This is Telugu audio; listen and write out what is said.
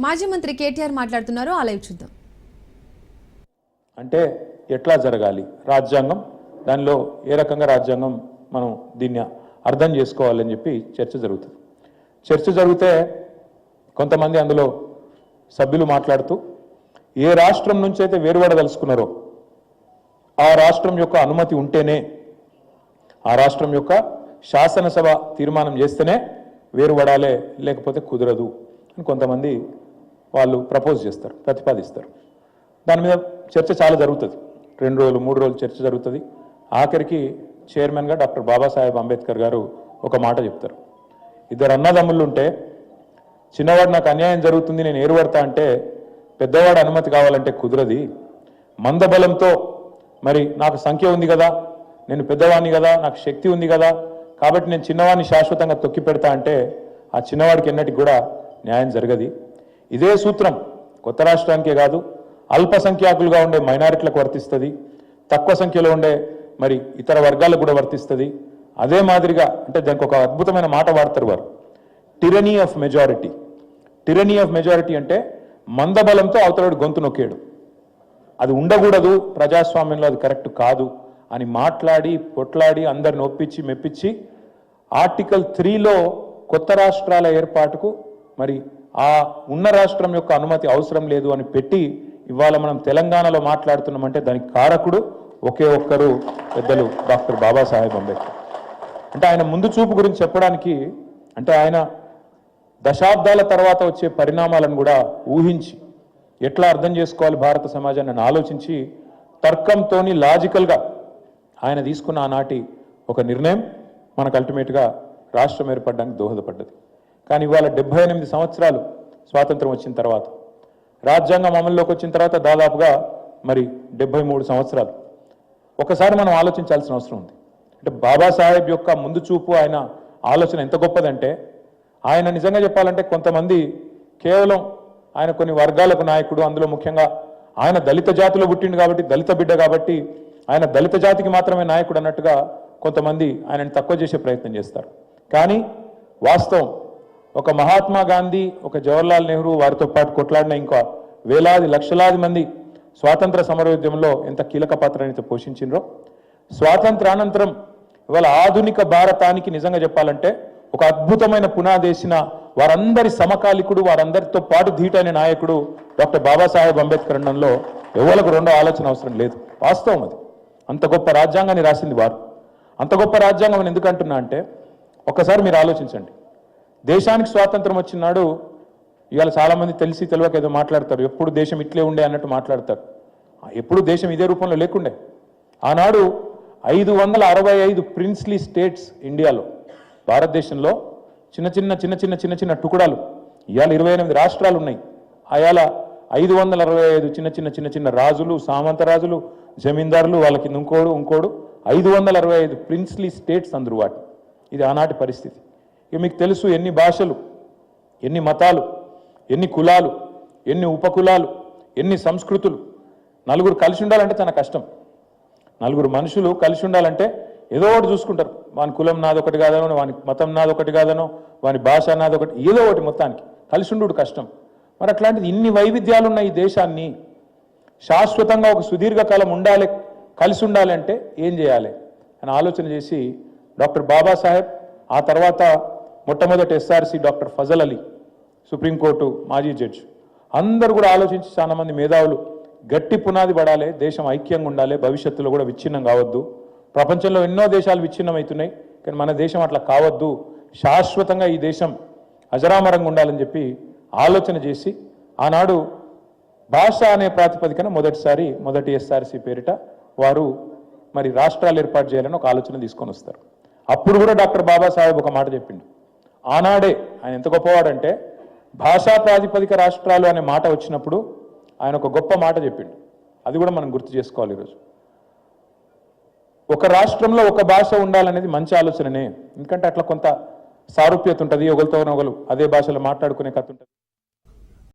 మాజీ మంత్రి కేటీఆర్ మాట్లాడుతున్నారు, ఆ లైవ్ చూద్దాం. అంటే ఎట్లా జరగాలి రాజ్యాంగం, దానిలో ఏ రకంగా రాజ్యాంగం మనం దీన్ని అర్థం చేసుకోవాలని చెప్పి చర్చ జరుగుతుంది. చర్చ జరిగితే కొంతమంది అందులో సభ్యులు మాట్లాడుతూ ఏ రాష్ట్రం నుంచి అయితే వేరుపడదలుచుకున్నారో ఆ రాష్ట్రం యొక్క అనుమతి ఉంటేనే, ఆ రాష్ట్రం యొక్క శాసనసభ తీర్మానం చేస్తేనే వేరుపడాలే, లేకపోతే కుదరదు అని కొంతమంది వాళ్ళు ప్రపోజ్ చేస్తారు, ప్రతిపాదిస్తారు. దాని మీద చర్చ చాలా జరుగుతుంది, 2 రోజులు 3 రోజులు చర్చ జరుగుతుంది. ఆఖరికి చైర్మన్గా డాక్టర్ బాబాసాహెబ్ అంబేద్కర్ గారు ఒక మాట చెప్తారు. 2 అన్నదమ్ముళ్ళు ఉంటే చిన్నవాడు నాకు అన్యాయం జరుగుతుంది నేను ఏరుపడతా అంటే పెద్దవాడు అనుమతి కావాలంటే కుదరది. మందబలంతో మరి నాకు సంఖ్య ఉంది కదా, నేను పెద్దవాడిని కదా, నాకు శక్తి ఉంది కదా, కాబట్టి నేను చిన్నవాడిని శాశ్వతంగా తొక్కి పెడతా అంటే ఆ చిన్నవాడికి ఎన్నటికి కూడా న్యాయం జరగది. ఇదే సూత్రం కొత్త రాష్ట్రానికే కాదు, అల్పసంఖ్యాకులుగా ఉండే మైనారిటీలకు వర్తిస్తుంది, తక్కువ సంఖ్యలో ఉండే మరి ఇతర వర్గాలకు కూడా వర్తిస్తుంది. అదే మాదిరిగా అంటే దానికి ఒక అద్భుతమైన మాట వాడతారు వారు, టిరనీ ఆఫ్ మెజారిటీ. టిరనీ ఆఫ్ మెజారిటీ అంటే మందబలంతో అవతలడు గొంతు నొక్కేడు, అది ఉండకూడదు, ప్రజాస్వామ్యంలో అది కరెక్ట్ కాదు అని మాట్లాడి పొట్లాడి అందరిని ఒప్పించి మెప్పించి ఆర్టికల్ 3లో కొత్త రాష్ట్రాల ఏర్పాటుకు మరి ఆ ఉన్న రాష్ట్రం యొక్క అనుమతి అవసరం లేదు అని పెట్టి ఇవాళ మనం తెలంగాణలో మాట్లాడుతున్నామంటే దానికి కారకుడు ఒకే ఒక్కరు, పెద్దలు డాక్టర్ బాబాసాహెబ్ అంబేద్కర్. అంటే ఆయన ముందు చూపు గురించి చెప్పడానికి, అంటే ఆయన దశాబ్దాల తర్వాత వచ్చే పరిణామాలను కూడా ఊహించి ఎట్లా అర్థం చేసుకోవాలి భారత సమాజాన్ని ఆలోచించి తర్కంతోని లాజికల్గా ఆయన తీసుకున్న ఆనాటి ఒక నిర్ణయం మనకు అల్టిమేట్గా రాష్ట్రం ఏర్పడడానికి దోహదపడ్డది. కానీ ఇవాళ 78 సంవత్సరాలు స్వాతంత్రం వచ్చిన తర్వాత, రాజ్యాంగం అమల్లోకి వచ్చిన తర్వాత దాదాపుగా మరి 73 సంవత్సరాలు. ఒకసారి మనం ఆలోచించాల్సిన అవసరం ఉంది. అంటే బాబాసాహెబ్ యొక్క ముందు చూపు, ఆయన ఆలోచన ఎంత గొప్పదంటే, ఆయన నిజంగా చెప్పాలంటే కొంతమంది కేవలం ఆయన కొన్ని వర్గాలకు నాయకుడు, అందులో ముఖ్యంగా ఆయన దళిత జాతిలో పుట్టిండు కాబట్టి, దళిత బిడ్డ కాబట్టి ఆయన దళిత జాతికి మాత్రమే నాయకుడు అన్నట్టుగా కొంతమంది ఆయనని తక్కువ చేసే ప్రయత్నం చేస్తారు. కానీ వాస్తవం ఒక మహాత్మా గాంధీ, ఒక జవహర్లాల్ నెహ్రూ, వారితో పాటు కొట్లాడిన ఇంకా వేలాది లక్షలాది మంది స్వాతంత్ర సమరోద్యమంలో ఎంత కీలక పాత్రనైతే పోషించిండ్రో, స్వాతంత్రానంతరం ఇవాళ ఆధునిక భారతానికి నిజంగా చెప్పాలంటే ఒక అద్భుతమైన పునాదేసిన వారందరి సమకాలికుడు, వారందరితో పాటు ధీటైన నాయకుడు డాక్టర్ బాబాసాహెబ్ అంబేద్కర్ అనడంలో ఎవరికి రెండో ఆలోచన అవసరం లేదు. వాస్తవం అది. అంత గొప్ప రాజ్యాంగాన్ని రాసింది వారు. అంత గొప్ప రాజ్యాంగం అని ఎందుకు అంటున్నా అంటే, ఒక్కసారి మీరు ఆలోచించండి. దేశానికి స్వాతంత్రం వచ్చినాడు ఇవాళ చాలామంది తెలిసి తెలియక ఏదో మాట్లాడతారు, ఎప్పుడు దేశం ఇట్లే ఉండే అన్నట్టు మాట్లాడతారు. ఎప్పుడు దేశం ఇదే రూపంలో లేకుండే. ఆనాడు 565 ప్రిన్స్లీ స్టేట్స్ ఇండియాలో, భారతదేశంలో చిన్న చిన్న టుకుడాలు. ఇవాళ 28 రాష్ట్రాలు ఉన్నాయి. అయాల 565 చిన్న చిన్న రాజులు, సామంత రాజులు, జమీందారులు, వాళ్ళకి ఇంకోడు 565 ప్రిన్స్లీ స్టేట్స్ అందరు వాటి. ఇది ఆనాటి పరిస్థితి. ఇక మీకు తెలుసు ఎన్ని భాషలు, ఎన్ని మతాలు, ఎన్ని కులాలు, ఎన్ని ఉపకులాలు, ఎన్ని సంస్కృతులు. నలుగురు కలిసి ఉండాలంటే చాలా కష్టం. నలుగురు మనుషులు కలిసి ఉండాలంటే ఏదో ఒకటి చూసుకుంటారు. వాని కులం నాదొకటి కాదనో, వాని మతం నాదొకటి కాదనో, వాని భాష నాదొకటి, ఏదో ఒకటి మొత్తానికి కలిసి ఉండు కష్టం. మరి అట్లాంటిది ఇన్ని వైవిధ్యాలు ఉన్న ఈ దేశాన్ని శాశ్వతంగా ఒక సుదీర్ఘకాలం ఉండాలి, కలిసి ఉండాలి అంటే ఏం చేయాలి అని ఆలోచన చేసి డాక్టర్ బాబాసాహెబ్, ఆ తర్వాత మొట్టమొదటి SRC doctor Fazal Ali, supreme court మాజీ జడ్జి, అందరూ కూడా ఆలోచించి చాలామంది మేధావులు గట్టి పునాది పడాలి, దేశం ఐక్యంగా ఉండాలి, భవిష్యత్తులో కూడా విచ్ఛిన్నం కావద్దు. ప్రపంచంలో ఎన్నో దేశాలు విచ్ఛిన్నం అవుతున్నాయి, కానీ మన దేశం అట్లా కావద్దు, శాశ్వతంగా ఈ దేశం అజరామరంగా ఉండాలని చెప్పి ఆలోచన చేసి ఆనాడు భాష అనే ప్రాతిపదికన మొదటి ఎస్ఆర్సి పేరిట వారు మరి రాష్ట్రాలు ఏర్పాటు చేయాలని ఒక ఆలోచన తీసుకొని వస్తారు. అప్పుడు కూడా డాక్టర్ బాబాసాహెబ్ ఒక మాట చెప్పిండు. ఆనాడే ఆయన ఎంత గొప్పవాడంటే, భాషా ప్రాతిపదిక రాష్ట్రాలు అనే మాట వచ్చినప్పుడు ఆయన ఒక గొప్ప మాట చెప్పిండు. అది కూడా మనం గుర్తు చేసుకోవాలి ఈరోజు. ఒక రాష్ట్రంలో ఒక భాష ఉండాలనేది మంచి ఆలోచననే, ఎందుకంటే అట్లా కొంత సారూప్యత ఉంటుంది, ఒకరితో ఒకరు అదే భాషలో మాట్లాడుకునే కథ ఉంటుంది.